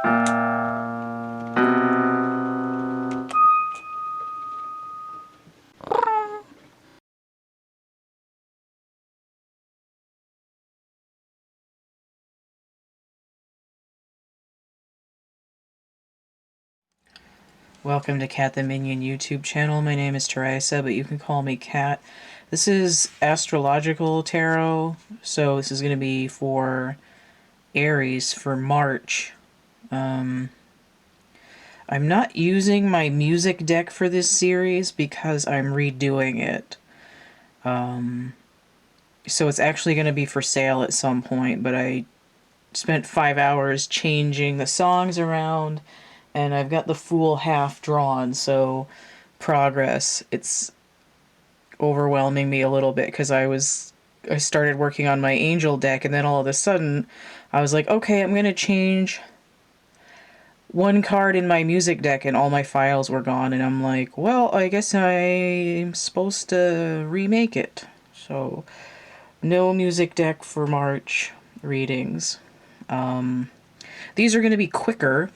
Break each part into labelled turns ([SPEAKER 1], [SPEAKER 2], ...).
[SPEAKER 1] Welcome to CATtheMinion YouTube channel. My name is Theresa, but you can call me Cat. This is astrological tarot, so this is going to be for Aries for March. I'm not using my music deck for this series because I'm redoing it. So it's actually going to be for sale at some point, but I spent 5 hours changing the songs around, and I've got the Fool half drawn, so progress. It's overwhelming me a little bit because I started working on my angel deck, and then all of a sudden I was like, okay, I'm going to change one card in my music deck, and all my files were gone, and I'm like, well, I guess I'm supposed to remake it. So no music deck for March readings. These are going to be quicker,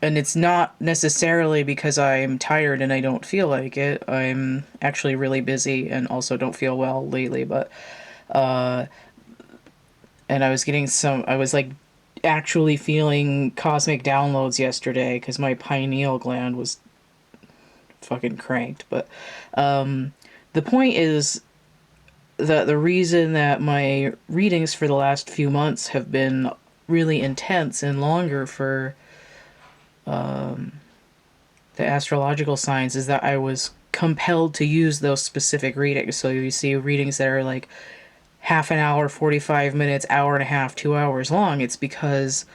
[SPEAKER 1] and it's not necessarily because I'm tired and I don't feel like it. I'm actually really busy and also don't feel well lately, but and I was like actually feeling cosmic downloads yesterday because my pineal gland was fucking cranked. But the point is that the reason that my readings for the last few months have been really intense and longer for the astrological signs is that I was compelled to use those specific readings. So you see readings that are like half an hour, 45 minutes, hour and a half, 2 hours long. It's because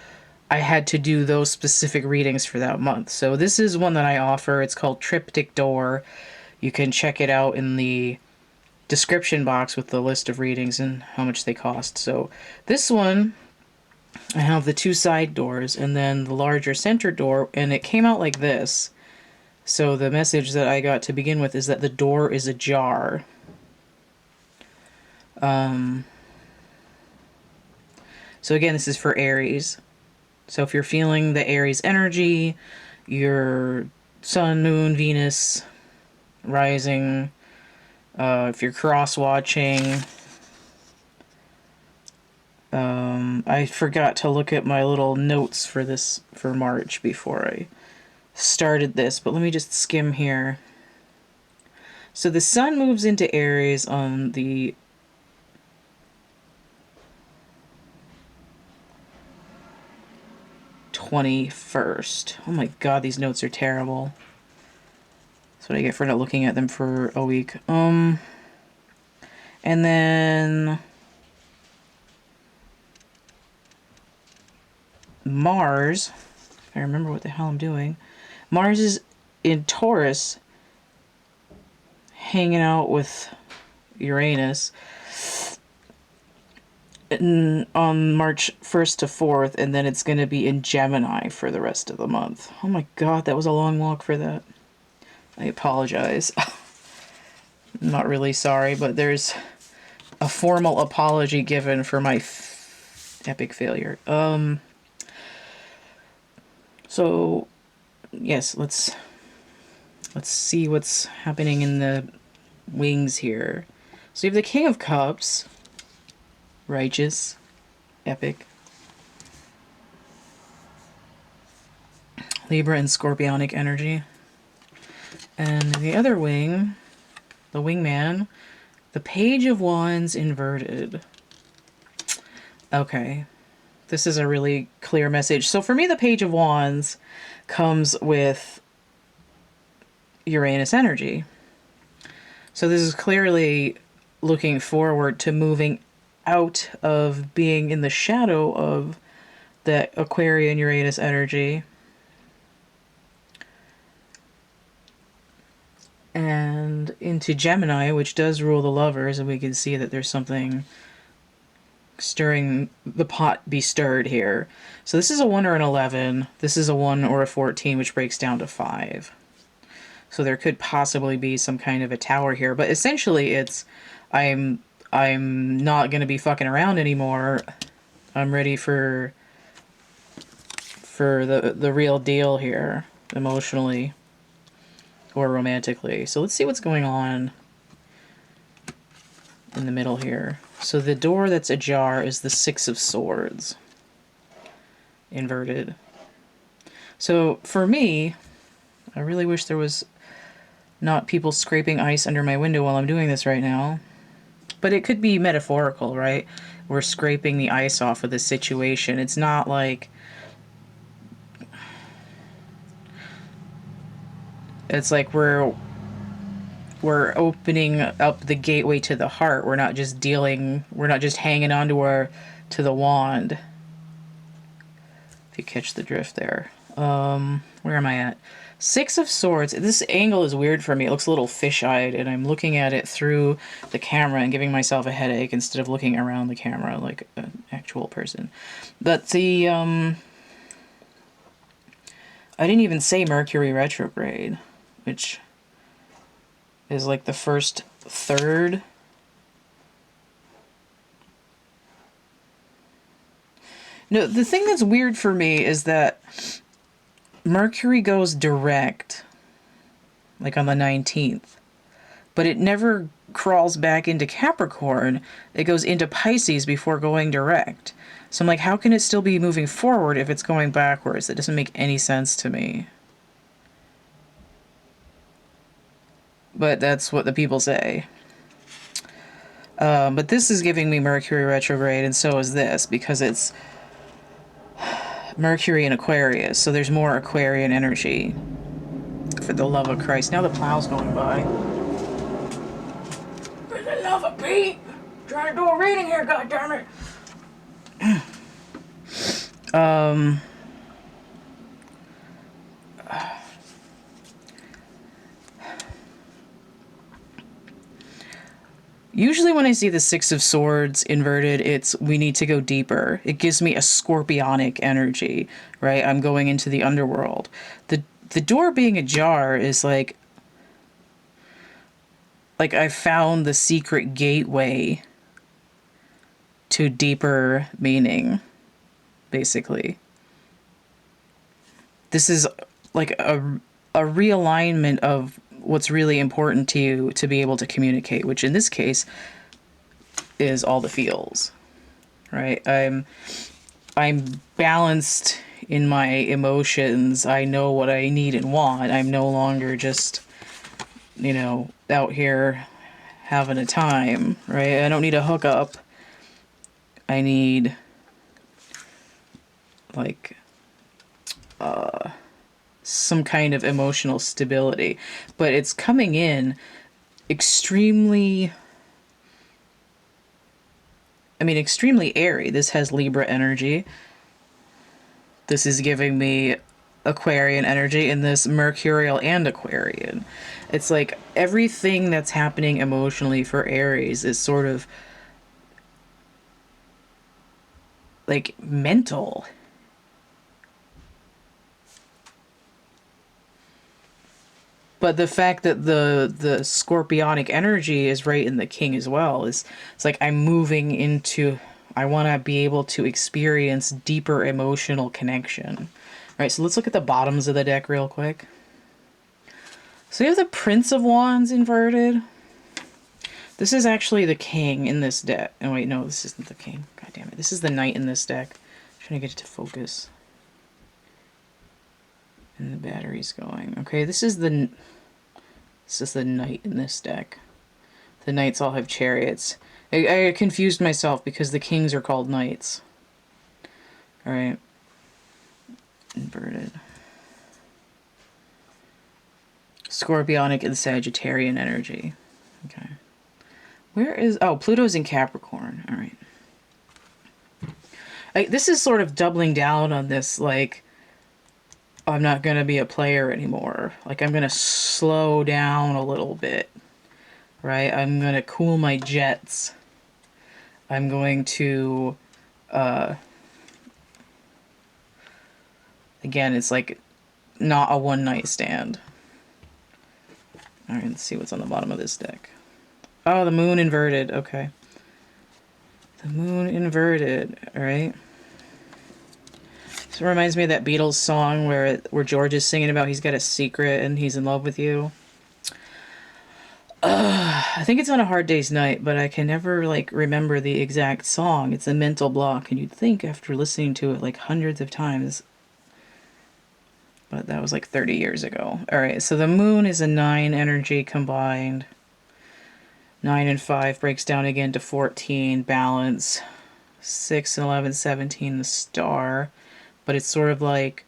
[SPEAKER 1] I had to do those specific readings for that month. So this is one that I offer. It's called Triptych Door. You can check it out in the description box with the list of readings and how much they cost. So this one, I have the two side doors and then the larger center door, and it came out like this. So the message that I got to begin with is that the door is ajar. So again, this is for Aries. So if you're feeling the Aries energy, your Sun, Moon, Venus, rising, if you're cross-watching, I forgot to look at my little notes for this, for March, before I started this, but let me just skim here. So the Sun moves into Aries on the 21st. Oh my god, these notes are terrible. That's what I get for not looking at them for a week. And then Mars, if I remember what the hell I'm doing, Mars is in Taurus, hanging out with Uranus on March 1st to 4th, and then it's going to be in Gemini for the rest of the month. Oh my god, that was a long walk for that. I apologize. I'm not really sorry, but there's a formal apology given for my epic failure. So yes, let's see what's happening in the wings here. So you have the King of Cups, righteous, epic. Libra and Scorpionic energy. And the other wing, the wingman, the Page of Wands inverted. Okay, this is a really clear message. So for me, the Page of Wands comes with Uranus energy. So this is clearly looking forward to moving out of being in the shadow of the Aquarian Uranus energy and into Gemini, which does rule the lovers, and we can see that there's something stirring the pot be stirred here. So this is a 1 or an 11. This is a 1 or a 14, which breaks down to 5. So there could possibly be some kind of a tower here, but essentially it's I'm not going to be fucking around anymore. I'm ready for for the real deal here, emotionally or romantically. So let's see what's going on in the middle here. So the door that's ajar is the Six of Swords, inverted. So for me, I really wish there was not people scraping ice under my window while I'm doing this right now. But it could be metaphorical, right? We're scraping the ice off of the situation. It's not like... It's like we're opening up the gateway to the heart. We're not just hanging on to the wand. If you catch the drift there. Where am I at? Six of Swords. This angle is weird for me. It looks a little fish-eyed, and I'm looking at it through the camera and giving myself a headache instead of looking around the camera like an actual person. But the, I didn't even say Mercury retrograde, which is like the first third. No, the thing that's weird for me is that Mercury goes direct, like on the 19th, but it never crawls back into Capricorn. It goes into Pisces before going direct. So I'm like, how can it still be moving forward if it's going backwards? That doesn't make any sense to me. But that's what the people say. But this is giving me Mercury retrograde, and so is this, because it's Mercury in Aquarius, so there's more Aquarian energy. For the love of Christ. Now the plow's going by. For the love of Pete! Trying to do a reading here, goddammit! Usually when I see the Six of Swords inverted, it's we need to go deeper. It gives me a scorpionic energy, right? I'm going into the underworld. The door being ajar is like I found the secret gateway to deeper meaning, basically. This is like a realignment of what's really important to you to be able to communicate, which in this case is all the feels, right? I'm balanced in my emotions. I know what I need and want. I'm no longer just, you know, out here having a time, right? I don't need a hookup. I need like some kind of emotional stability, but it's coming in extremely airy. This has Libra energy. This is giving me Aquarian energy, and this Mercurial and Aquarian. It's like everything that's happening emotionally for Aries is sort of like mental. But the fact that the scorpionic energy is right in the king as well it's like I'm moving into, I want to be able to experience deeper emotional connection. All right, so let's look at the bottoms of the deck real quick. So you have the Prince of Wands inverted. This is actually the king in this deck. Oh wait, no, this isn't the king. God damn it. This is the knight in this deck. I'm trying to get it to focus. And the battery's going. Okay, this is the knight in this deck. The knights all have chariots. I confused myself because the kings are called knights. Alright. Inverted. Scorpionic and Sagittarian energy. Okay. Where is... Oh, Pluto's in Capricorn. Alright. This is sort of doubling down on this, like... I'm not going to be a player anymore. Like, I'm going to slow down a little bit, right? I'm going to cool my jets. I'm going to, again, it's like not a one-night stand. All right, let's see what's on the bottom of this deck. Oh, the moon inverted. Okay. The moon inverted, all right? It reminds me of that Beatles song where George is singing about he's got a secret and he's in love with you. I think it's On a Hard Day's Night, but I can never, like, remember the exact song. It's a mental block, and you'd think after listening to it, like, hundreds of times. But that was, like, 30 years ago. Alright, so the moon is a 9 energy combined. 9 and 5 breaks down again to 14, balance. 6 and 11, 17, the star. But it's sort of like...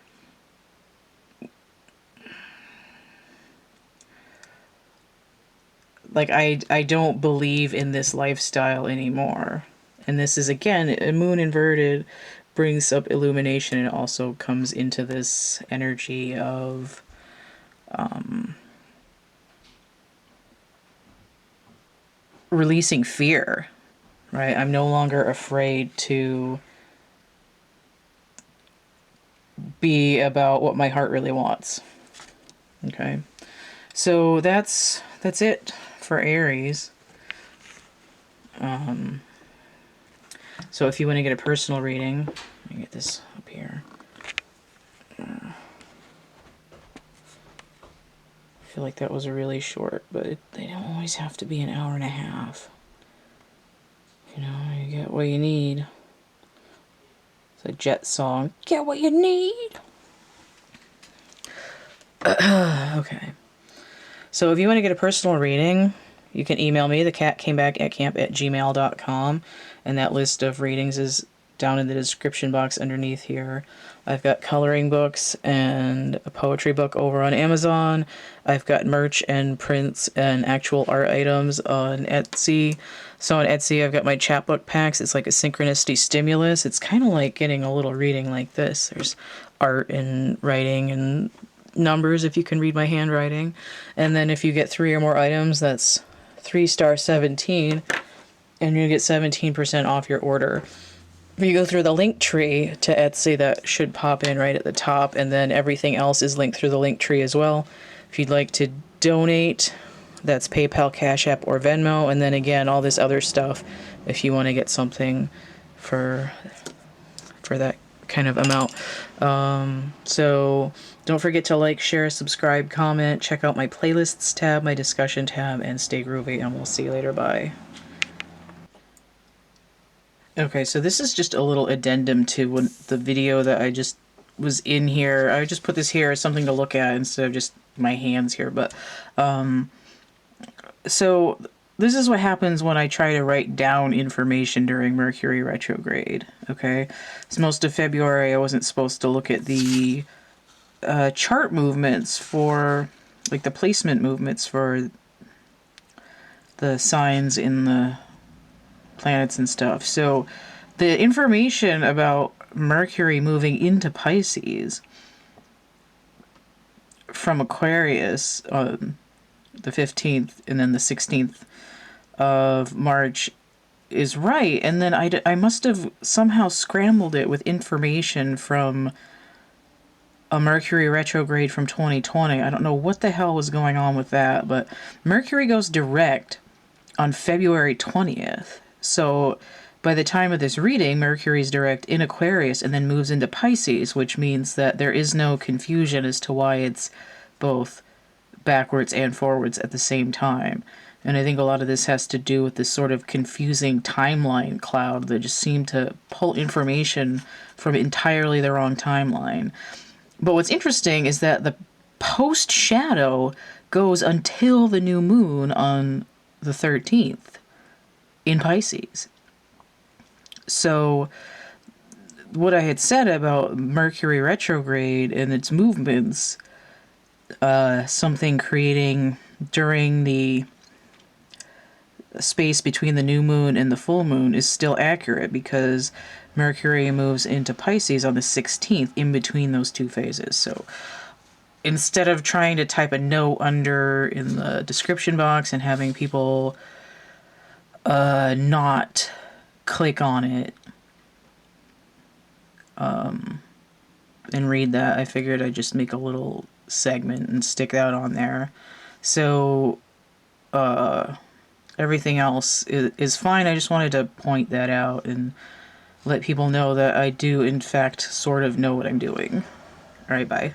[SPEAKER 1] Like, I don't believe in this lifestyle anymore. And this is, again, a moon inverted brings up illumination, and it also comes into this energy of releasing fear, right? I'm no longer afraid to be about what my heart really wants. Okay. So that's it for Aries. So if you want to get a personal reading, let me get this up here. I feel like that was really short, but they don't always have to be an hour and a half. You know, you get what you need. It's a Jet song. Get what you need. Okay. So if you want to get a personal reading, you can email me, thecatcamebackatcamp@gmail.com, and that list of readings is down in the description box underneath here. I've got coloring books and a poetry book over on Amazon. I've got merch and prints and actual art items on Etsy. So on Etsy, I've got my chapbook packs. It's like a synchronicity stimulus. It's kind of like getting a little reading like this. There's art and writing and numbers if you can read my handwriting. And then if you get 3 or more items, that's 3 star 17, and you get 17% off your order. If you go through the link tree to Etsy, that should pop in right at the top, and then everything else is linked through the link tree as well. If you'd like to donate, that's PayPal, Cash App, or Venmo, and then again, all this other stuff if you want to get something for that kind of amount. So don't forget to like, share, subscribe, comment, check out my playlists tab, my discussion tab, and stay groovy, and we'll see you later. Bye. Okay, so this is just a little addendum to the video that I just was in here. I just put this here as something to look at instead of just my hands here. But so this is what happens when I try to write down information during Mercury retrograde. Okay, so most of February I wasn't supposed to look at the chart movements for, like, the placement movements for the signs in the planets and stuff. So the information about Mercury moving into Pisces from Aquarius on the 15th and then the 16th of March is right. And then I must have somehow scrambled it with information from a Mercury retrograde from 2020. I don't know what the hell was going on with that, but Mercury goes direct on February 20th. So by the time of this reading, Mercury's direct in Aquarius and then moves into Pisces, which means that there is no confusion as to why it's both backwards and forwards at the same time. And I think a lot of this has to do with this sort of confusing timeline cloud that just seemed to pull information from entirely the wrong timeline. But what's interesting is that the post-shadow goes until the new moon on the 13th. In Pisces. So what I had said about Mercury retrograde and its movements, something creating during the space between the new moon and the full moon, is still accurate, because Mercury moves into Pisces on the 16th in between those two phases. So instead of trying to type a note under in the description box and having people not click on it and read that, I figured I'd just make a little segment and stick that on there. So everything else is fine. I just wanted to point that out and let people know that I do, in fact, sort of know what I'm doing. Alright, bye.